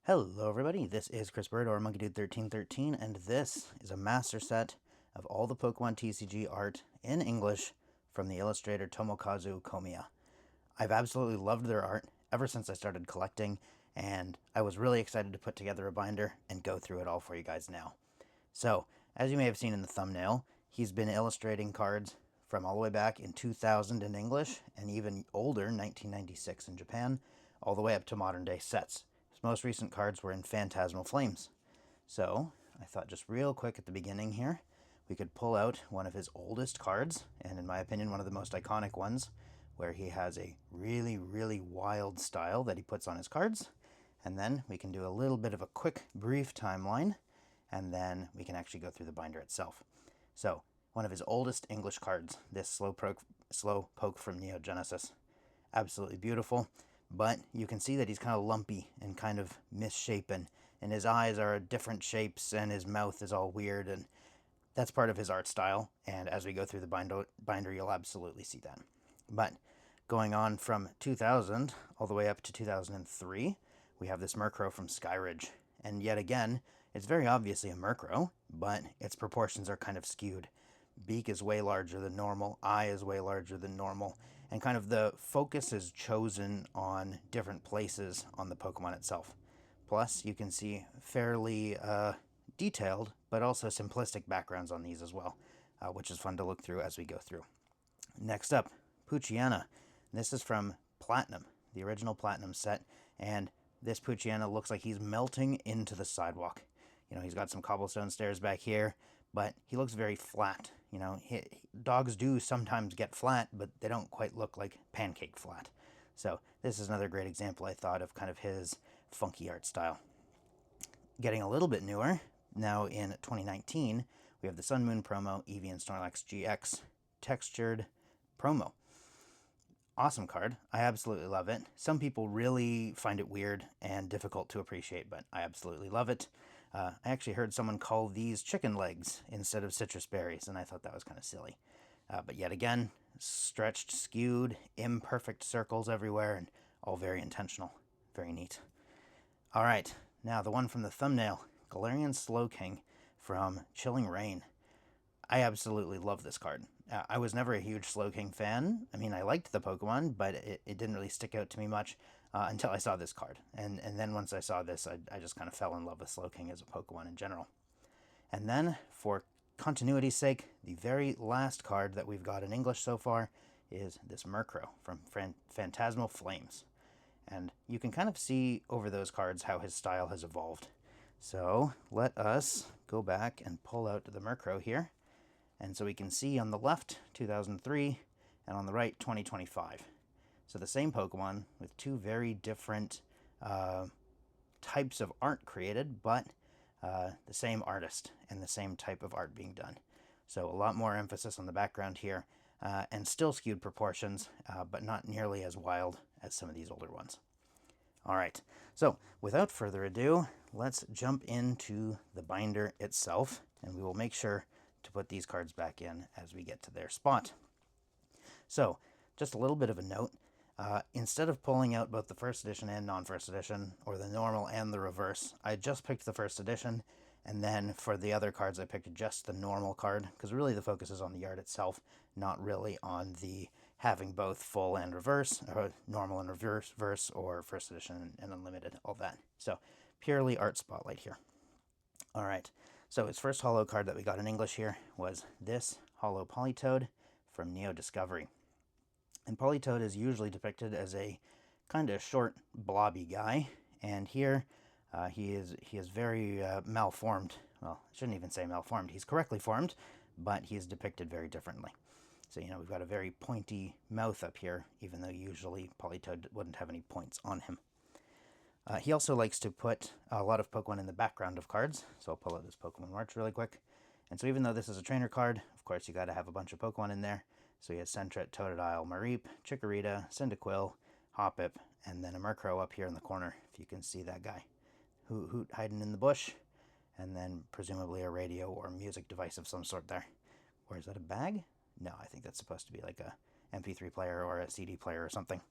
Hello everybody, this is Chris Bird or MonkeyDude1313, and this is a master set of all the Pokemon TCG art in English from the illustrator Tomokazu Komiya. I've absolutely loved their art ever since I started collecting, and I was really excited to put together a binder and go through it all for you guys now. So, as you may have seen in the thumbnail, he's been illustrating cards from all the way back in 2000 in English, and even older, 1996 in Japan, all the way up to modern day sets. His most recent cards were in Phantasmal Flames. So, I thought just real quick at the beginning here, we could pull out one of his oldest cards, and in my opinion, one of the most iconic ones, where he has a really wild style that he puts on his cards. And then we can do a little bit of a quick, brief timeline, and then we can actually go through the binder itself. So, one of his oldest English cards, this Slowpoke from Neo Genesis. Absolutely beautiful, but you can see that he's kind of lumpy and kind of misshapen, and his eyes are different shapes, and his mouth is all weird, and that's part of his art style, and as we go through the binder you'll absolutely see that. But going on from 2000 all the way up to 2003, we have this Murkrow from Skyridge, and yet again, it's very obviously a Murkrow, but its proportions are kind of skewed. Beak is way larger than normal, eye is way larger than normal, and kind of the focus is chosen on different places on the Pokemon itself. Plus, you can see fairly detailed, but also simplistic backgrounds on these as well, which is fun to look through as we go through. Next up, Poochyena. This is from Platinum, the original Platinum set, and this Poochyena looks like he's melting into the sidewalk. You know, he's got some cobblestone stairs back here, but he looks very flat. You know, dogs do sometimes get flat, but they don't quite look like pancake flat. So this is another great example, I thought, of kind of his funky art style. Getting a little bit newer, now in 2019, we have the Sun Moon promo, Eevee and Snorlax GX textured promo. Awesome card. I absolutely love it. Some people really find it weird and difficult to appreciate, but I absolutely love it. I actually heard someone call these chicken legs instead of citrus berries, and I thought that was kind of silly. But yet again, stretched, skewed, imperfect circles everywhere, and all very intentional. Very neat. All right, now the one from the thumbnail, Galarian Slowking from Chilling Reign. I absolutely love this card. I was never a huge Slowking fan. I mean, I liked the Pokemon, but it didn't really stick out to me much until I saw this card. And then once I saw this, I just kind of fell in love with Slowking as a Pokemon in general. And then, for continuity's sake, the very last card that we've got in English so far is this Murkrow from Phantasmal Flames. And you can kind of see over those cards how his style has evolved. So let us go back and pull out the Murkrow here. And so we can see on the left, 2003, and on the right, 2025. So the same Pokemon with two very different types of art created, but the same artist and the same type of art being done. So a lot more emphasis on the background here, and still skewed proportions, but not nearly as wild as some of these older ones. All right, so without further ado, let's jump into the binder itself, and we will make sure to put these cards back in as we get to their spot. So, just a little bit of a note. Instead of pulling out both the first edition and non-first edition, or the normal and the reverse, I just picked the first edition, and then for the other cards I picked just the normal card, because really the focus is on the art itself, not really on the having both full and reverse, or normal and reverse, or first edition and unlimited, all that. So, purely art spotlight here. All right. So his first holo card that we got in English here was this holo Politoed from Neo Discovery. And Politoed is usually depicted as a kind of short, blobby guy, and here he is very malformed. Well, I shouldn't even say malformed. He's correctly formed, but he is depicted very differently. So, you know, we've got a very pointy mouth up here, even though usually Politoed wouldn't have any points on him. He also likes to put a lot of Pokemon in the background of cards, so I'll pull out this Pokemon March really quick. And so even though this is a trainer card, of course you got to have a bunch of Pokemon in there. So he has Sentret, Totodile, Mareep, Chikorita, Cyndaquil, Hoppip, and then a Murkrow up here in the corner, if you can see that guy. Hoot hiding in the bush, and then presumably a radio or music device of some sort there. Or is that a bag? No, I think that's supposed to be like a MP3 player or a CD player or something.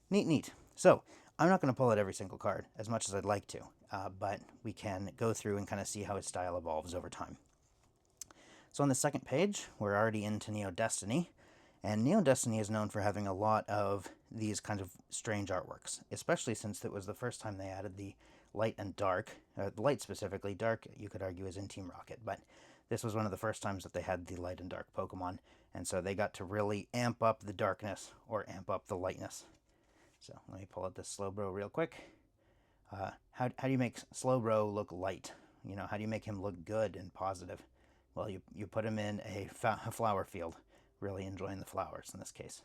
Neat. So, I'm not going to pull out every single card, as much as I'd like to, but we can go through and kind of see how his style evolves over time. So on the second page, we're already into Neo Destiny, and Neo Destiny is known for having a lot of these kinds of strange artworks, especially since it was the first time they added the light and dark. The light specifically, dark you could argue is in Team Rocket, but this was one of the first times that they had the light and dark Pokemon, and so they got to really amp up the darkness or amp up the lightness. So let me pull out this Slowbro real quick. How do you make Slowbro look light? You know, how do you make him look good and positive? Well, you put him in a flower field, really enjoying the flowers in this case.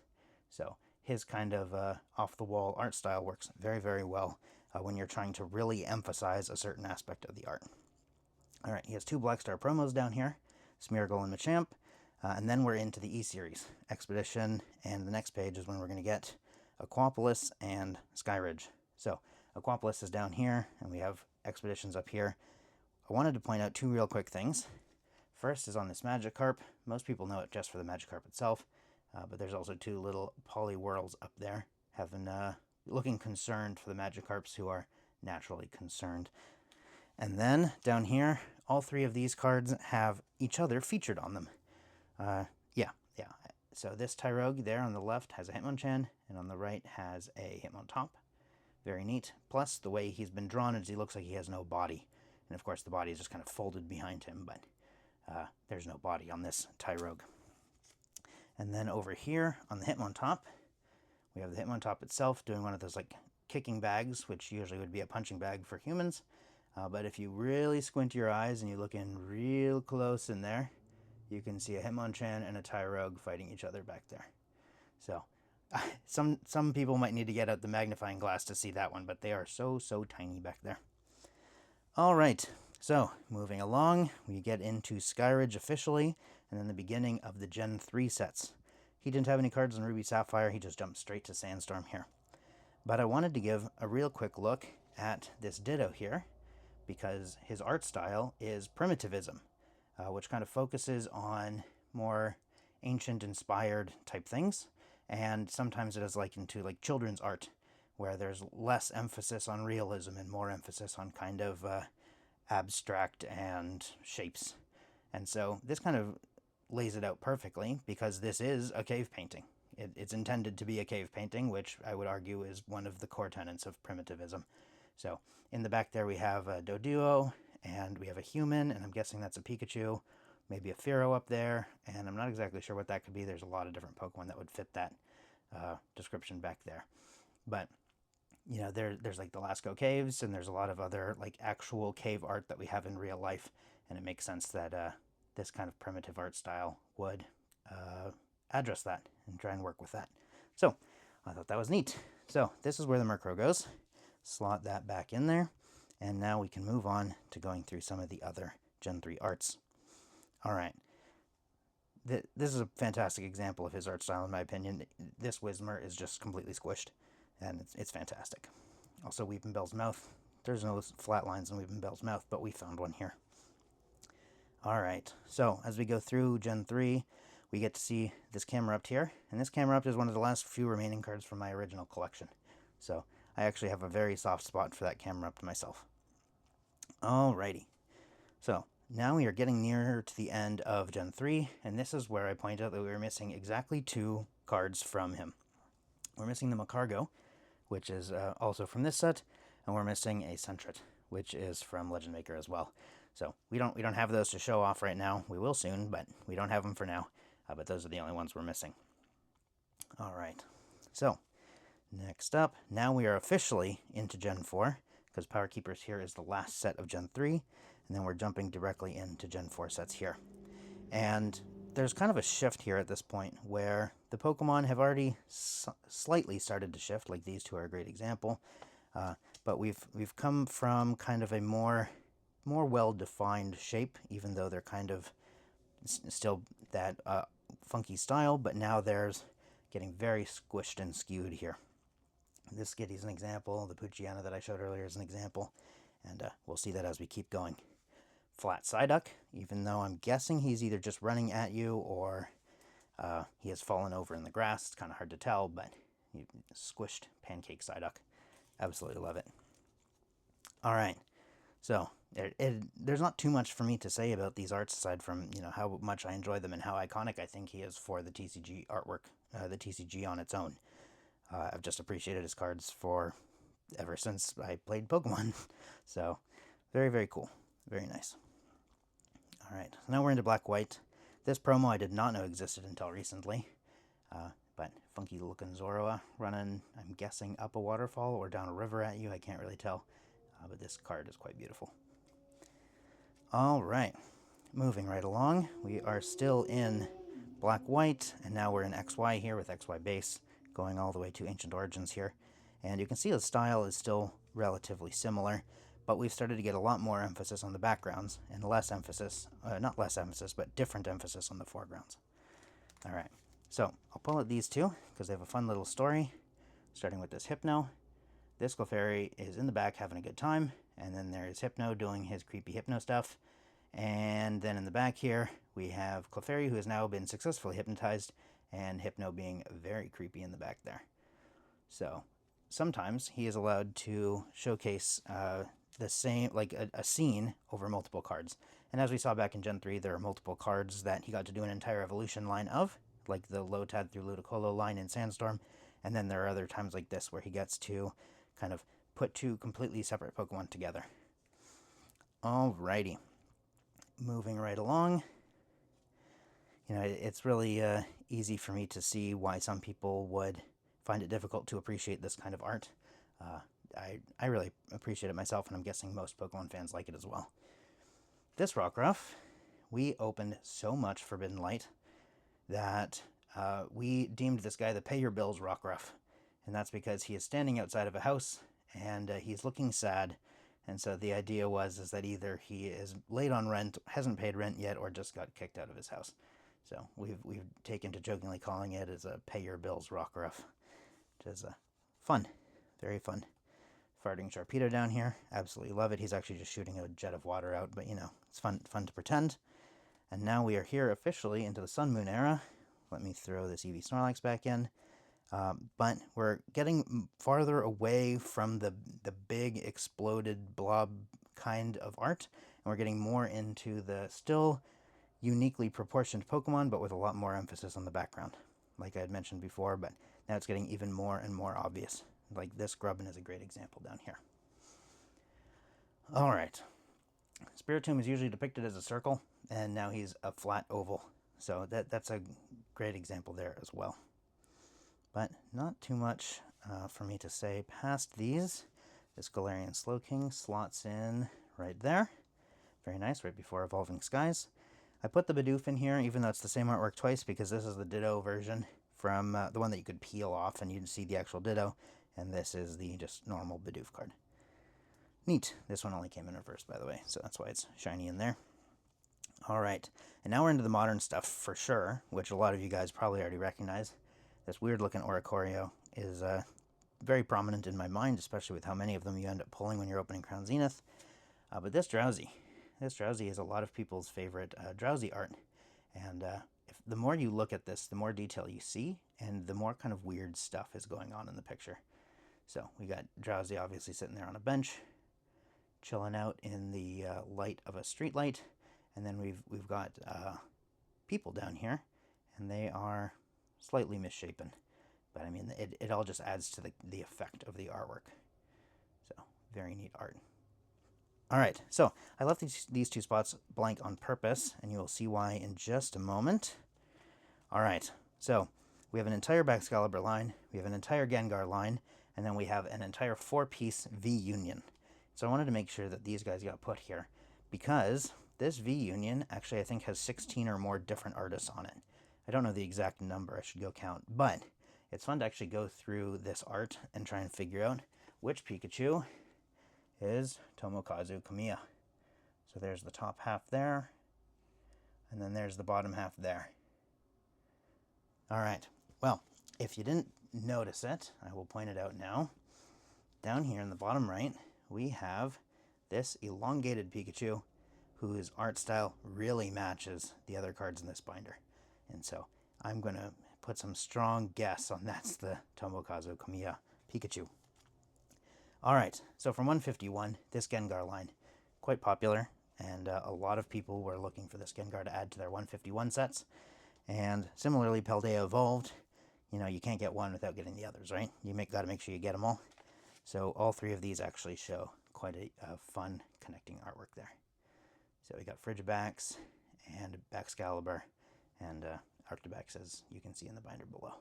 So his kind of off-the-wall art style works very, very well when you're trying to really emphasize a certain aspect of the art. All right, he has 2 Black Star promos down here, Smeargle and Machamp, and then we're into the E-Series, Expedition, and the next page is when we're going to get Aquapolis and Skyridge. So Aquapolis is down here, and we have Expeditions up here. I wanted to point out 2 real quick things. First is on this Magikarp. Most people know it just for the Magikarp itself, but there's also 2 little Poliwhirls up there, looking concerned for the Magikarps who are naturally concerned. And then down here, all 3 of these cards have each other featured on them. Yeah. So this Tyrogue there on the left has a Hitmonchan, and on the right has a Hitmontop. Very neat. Plus, the way he's been drawn is he looks like he has no body. And of course, the body is just kind of folded behind him, but there's no body on this Tyrogue. And then over here on the Hitmontop, we have the Hitmontop itself doing one of those like kicking bags, which usually would be a punching bag for humans. But if you really squint your eyes and you look in real close in there, you can see a Hitmonchan and a Tyrogue fighting each other back there. So some people might need to get out the magnifying glass to see that one, but they are so tiny back there. All right, so moving along, we get into Skyridge officially, and then the beginning of the Gen 3 sets. He didn't have any cards in Ruby Sapphire, he just jumped straight to Sandstorm here. But I wanted to give a real quick look at this Ditto here, because his art style is Primitivism, which kind of focuses on more ancient-inspired type things, and sometimes it is likened to like children's art, where there's less emphasis on realism and more emphasis on kind of abstract and shapes. And so this kind of lays it out perfectly, because this is a cave painting. It's intended to be a cave painting, which I would argue is one of the core tenets of Primitivism. So in the back there we have a Doduo, and we have a human, and I'm guessing that's a Pikachu, maybe a Fearow up there, and I'm not exactly sure what that could be. There's a lot of different Pokemon that would fit that description back there. But, you know, there's like the Lascaux Caves, and there's a lot of other like actual cave art that we have in real life, and it makes sense that this kind of primitive art style would address that and try and work with that. So I thought that was neat. So this is where the Murkrow goes. Slot that back in there. And now we can move on to going through some of the other Gen 3 arts. All right. This is a fantastic example of his art style, in my opinion. This Whismur is just completely squished, and it's fantastic. Also, Weepinbell's mouth. There's no flat lines in Weepinbell's mouth, but we found one here. All right. So as we go through Gen 3, we get to see this Camerupt here. And this Camerupt is one of the last few remaining cards from my original collection. So I actually have a very soft spot for that Camerupt myself. Alrighty. So now we are getting nearer to the end of Gen 3, and this is where I point out that we were missing exactly 2 cards from him. We're missing the Macargo, which is also from this set, and we're missing a Sentret, which is from Legend Maker as well. So we don't have those to show off right now. We will soon, but we don't have them for now. But those are the only ones we're missing. All right. So next up, now we are officially into Gen 4, because Power Keepers here is the last set of Gen 3, and then we're jumping directly into Gen 4 sets here. And there's kind of a shift here at this point, where the Pokemon have already slightly started to shift, like these 2 are a great example, but we've come from kind of a more well-defined shape, even though they're kind of still that funky style, but now there's getting very squished and skewed here. This Skitty is an example, the Poochyena that I showed earlier is an example, and we'll see that as we keep going. Flat Psyduck, even though I'm guessing he's either just running at you or he has fallen over in the grass. It's kind of hard to tell, but squished Pancake Psyduck. Absolutely love it. All right. So there's not too much for me to say about these arts aside from how much I enjoy them and how iconic I think he is for the TCG artwork, the TCG on its own. I've just appreciated his cards for ever since I played Pokemon. So very, very cool. Very nice. All right, so now we're into Black White. This promo I did not know existed until recently. But funky looking Zoroa running, I'm guessing, up a waterfall or down a river at you. I can't really tell. But this card is quite beautiful. All right, moving right along. We are still in Black White, and now we're in XY here with XY base, going all the way to Ancient Origins here. And you can see the style is still relatively similar, but we've started to get a lot more emphasis on the backgrounds and less emphasis, not less emphasis, but different emphasis on the foregrounds. All right, so I'll pull out these two because they have a fun little story, starting with this Hypno. This Clefairy is in the back having a good time, and then there's Hypno doing his creepy Hypno stuff. And then in the back here, we have Clefairy, who has now been successfully hypnotized, and Hypno being very creepy in the back there. So sometimes he is allowed to showcase the same, like a scene over multiple cards. And as we saw back in Gen 3, there are multiple cards that he got to do an entire evolution line of, like the Lotad through Ludicolo line in Sandstorm. And then there are other times like this where he gets to kind of put two completely separate Pokemon together. Alrighty. Moving right along. It's really easy for me to see why some people would find it difficult to appreciate this kind of art. I really appreciate it myself, and I'm guessing most Pokemon fans like it as well. This Rockruff, we opened so much Forbidden Light that we deemed this guy the Pay Your Bills Rockruff. And that's because he is standing outside of a house, and he's looking sad. And so the idea was that either he is late on rent, hasn't paid rent yet, or just got kicked out of his house. So we've taken to jokingly calling it as a Pay Your Bills Rockruff, which is fun, very fun. Farting Sharpedo down here, absolutely love it. He's actually just shooting a jet of water out, but it's fun to pretend. And now we are here officially into the Sun Moon era. Let me throw this Eevee Snorlax back in. But we're getting farther away from the big exploded blob kind of art, and we're getting more into the still uniquely proportioned Pokemon, but with a lot more emphasis on the background, like I had mentioned before, but now it's getting even more and more obvious. Like this Grubbin is a great example down here. Alright. Spiritomb is usually depicted as a circle, and now he's a flat oval. So that's a great example there as well. But not too much for me to say past these. This Galarian Slowking slots in right there. Very nice, right before Evolving Skies. I put the Bidoof in here, even though it's the same artwork twice, because this is the Ditto version from the one that you could peel off and you'd see the actual Ditto, and this is the just normal Bidoof card. Neat. This one only came in reverse, by the way, so that's why it's shiny in there. Alright, and now we're into the modern stuff for sure, which a lot of you guys probably already recognize. This weird-looking Oricorio is very prominent in my mind, especially with how many of them you end up pulling when you're opening Crown Zenith. But this Drowsy is a lot of people's favorite Drowsy art. And the more you look at this, the more detail you see, and the more kind of weird stuff is going on in the picture. So we got Drowsy obviously sitting there on a bench, chilling out in the light of a street light. And then we've got people down here, and they are slightly misshapen, but I mean it all just adds to the effect of the artwork. So very neat art. All right, so I left these two spots blank on purpose, and you will see why in just a moment. All right, so we have an entire Baxcalibur line, we have an entire Gengar line, and then we have an entire 4-piece V-Union. So I wanted to make sure that these guys got put here, because this V-Union actually I think has 16 or more different artists on it. I don't know the exact number, I should go count, but it's fun to actually go through this art and try and figure out which Pikachu is Tomokazu Komiya. So there's the top half there, and then there's the bottom half there. Alright, well, if you didn't notice it, I will point it out now. Down here in the bottom right, we have this elongated Pikachu whose art style really matches the other cards in this binder. And so I'm going to put some strong guess on that's the Tomokazu Komiya Pikachu. Alright, so from 151, this Gengar line, quite popular, and a lot of people were looking for this Gengar to add to their 151 sets. And similarly, Paldea Evolved, you know, you can't get one without getting the others, right? You got to make sure you get them all. So all three of these actually show quite a fun connecting artwork there. So we got Frigibax and Baxcalibur and Arctibax, as you can see in the binder below.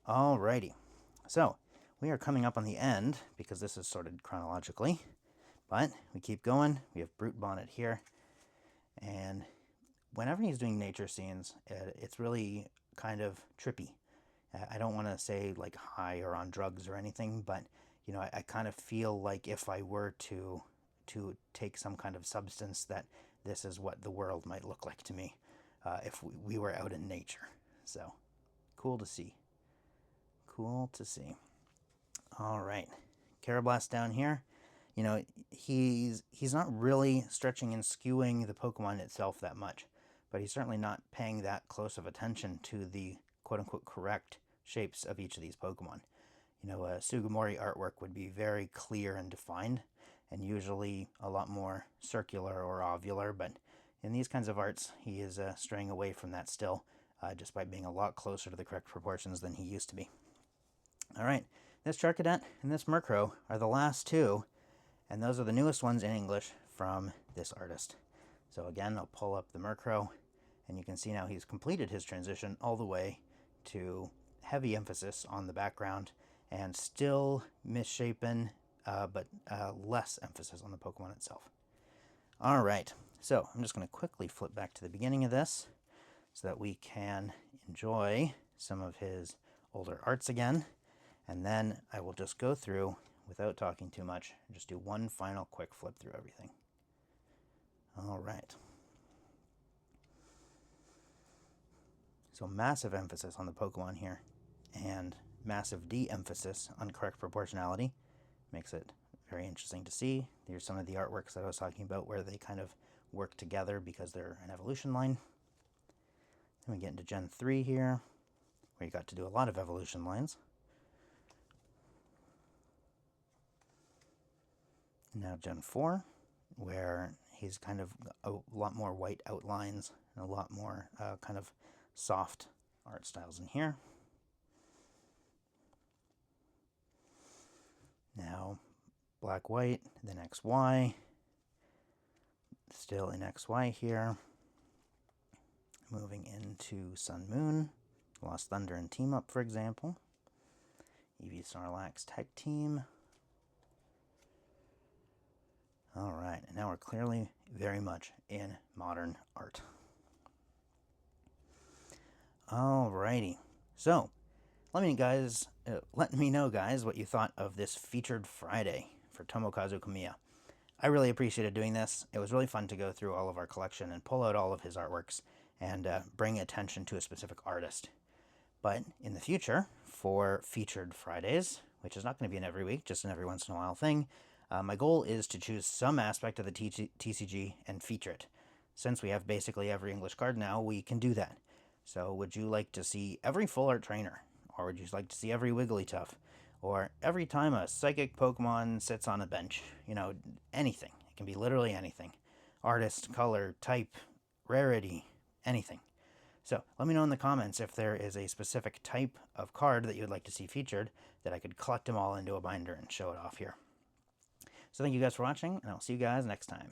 Alrighty, so we are coming up on the end because this is sorted chronologically, but we keep going. We have Brute Bonnet here, and whenever he's doing nature scenes, it's really kind of trippy. I don't want to say like high or on drugs or anything, but you know, I kind of feel like if I were to take some kind of substance, that this is what the world might look like to me if we were out in nature. So cool to see. Cool to see. All right, Carablast down here. You know, he's not really stretching and skewing the Pokemon itself that much, but he's certainly not paying that close of attention to the quote-unquote correct shapes of each of these Pokemon. You know, a Sugimori artwork would be very clear and defined, and usually a lot more circular or ovular, but in these kinds of arts, he is straying away from that still, just by being a lot closer to the correct proportions than he used to be. All right, this Charcadet and this Murkrow are the last two, and those are the newest ones in English from this artist. So again, I'll pull up the Murkrow, and you can see now he's completed his transition all the way to heavy emphasis on the background, and still misshapen, but less emphasis on the Pokemon itself. All right, so I'm just going to quickly flip back to the beginning of this so that we can enjoy some of his older arts again. And then I will just go through, without talking too much, and just do one final quick flip through everything. All right. So massive emphasis on the Pokemon here, and massive de-emphasis on correct proportionality. Makes it very interesting to see. Here's some of the artworks that I was talking about where they kind of work together because they're an evolution line. Then we get into Gen 3 here, where you got to do a lot of evolution lines. Now Gen 4, where he's kind of a lot more white outlines and a lot more kind of soft art styles in here. Now black-white, then XY, still in XY here. Moving into Sun-Moon, Lost Thunder and Team Up, for example. Eevee Snorlax Tech Team. All right, and now we're clearly very much in modern art. Alrighty, so let me know, guys, what you thought of this featured Friday for Tomokazu Komiya. I really appreciated doing this. It was really fun to go through all of our collection and pull out all of his artworks and bring attention to a specific artist. But in the future, for featured Fridays, which is not going to be an every week, just an every once in a while thing, my goal is to choose some aspect of the TCG and feature it. Since we have basically every English card now, we can do that. So would you like to see every full art trainer? Or would you like to see every Wigglytuff? Or every time a psychic Pokemon sits on a bench? You know, anything. It can be literally anything. Artist, color, type, rarity, anything. So let me know in the comments if there is a specific type of card that you would like to see featured, that I could collect them all into a binder and show it off here. So thank you guys for watching, and I'll see you guys next time.